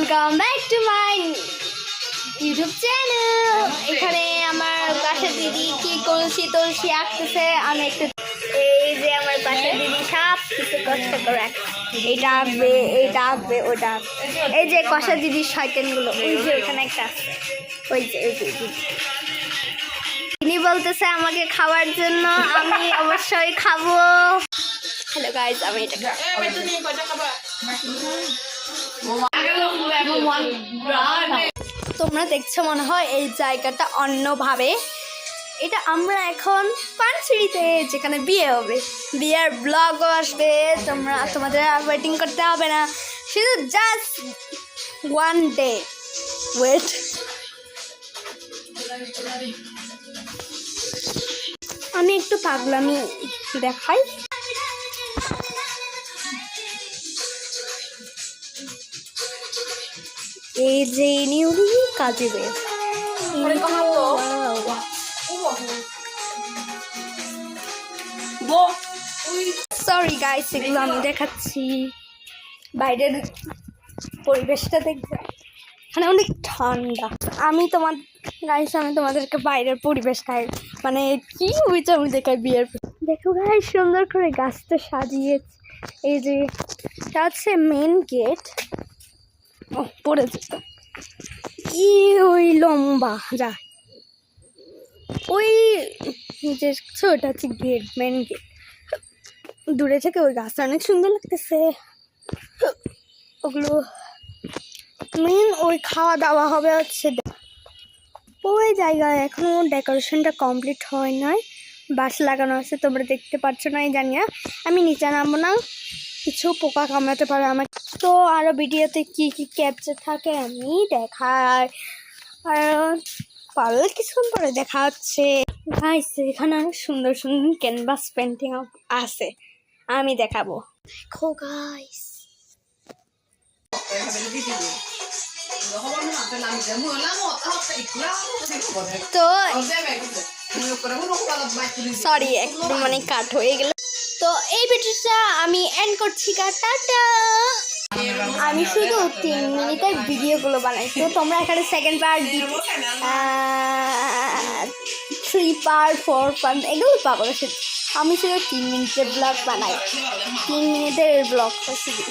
Welcome back to my YouTube channel. এখানে আমার পাশের দিদি কি কলসি আঁকতেছে। আমি একটু এই যে আমার পাশের দিদি সব কিছু কষ্ট করে এইটা আঁকবে, এইটা আঁকবে, ওটা এই যে কষা দিদির শয়তানগুলো ওই যে ওখানে একটা আছে, ওই যে তিনি বলতেছে আমাকে খাওয়ার জন্য, আমি অবশ্যই খাবো। হ্যালো গাইজ, আমি এটা তোমরা দেখছো মনে হয় এই জায়গাটা অন্যভাবে। এটা আমরা এখন পানসিঁড়িতে, যেখানে বিয়ে হবে, বিয়ের ব্লগও আসবে। তোমাদের ওয়েটিং করতে হবে না, শুধু জাস্ট ওয়ান ডে ওয়েট। আমি একটু পাগলামি দেখাই। এই যে নিউলি কাজে বের সরি গাইস, এগুলো আমি দেখাচ্ছি। বাইরের পরিবেশটা দেখবে, এখানে অনেক ঠান্ডা। আমি তোমাদেরকে বাইরের পরিবেশটাই মানে কি হয়েছে আমি দেখাই। বিয়ের দেখো গাইস, সুন্দর করে গাছটা সাজিয়েছে। এই যে এটা হচ্ছে মেন গেট। ও পড়ে যেত ওই লম্বা যা ওই যে ওটা হচ্ছে গেট, মেন গেট। দূরে থেকে ওই গাছটা অনেক সুন্দর লাগতেছে। ওগুলো মেন ওই খাওয়া দাওয়া হবে হচ্ছে ওই জায়গায়। এখনো ডেকোরেশনটা কমপ্লিট হয় নাই, বাঁশ লাগানো আছে, তোমরা দেখতে পাচ্ছ না জানি না। আমি নিচে নামবো না, কিছু পোকা কামড়াতে পারে আমার। তো আরও ভিডিওতে কি কি ক্যাপচার থাকে আমি দেখাই, আর পারলে কিছুক্ষণ পরে দেখা হচ্ছে। গাইস, এখানে অনেক সুন্দর সুন্দর ক্যানভাস পেন্টিং আছে, আমি দেখাবো। দেখো গাইস, তো সরি একদম মানে কাট হয়ে গেল। তো এই ভিডিওটা আমি এন্ড করছি, টাটা। আমি শুধু 3 মিনিটের ভিডিওগুলো বানাই, তো তোমরা এখানে সেকেন্ড পার্ট, 3 পার্ট, 4 পার্ট এগুলো পাবো। আমি শুধু 3 মিনিটের ব্লগ বানাই, 3 মিনিটের ব্লগ শুধু।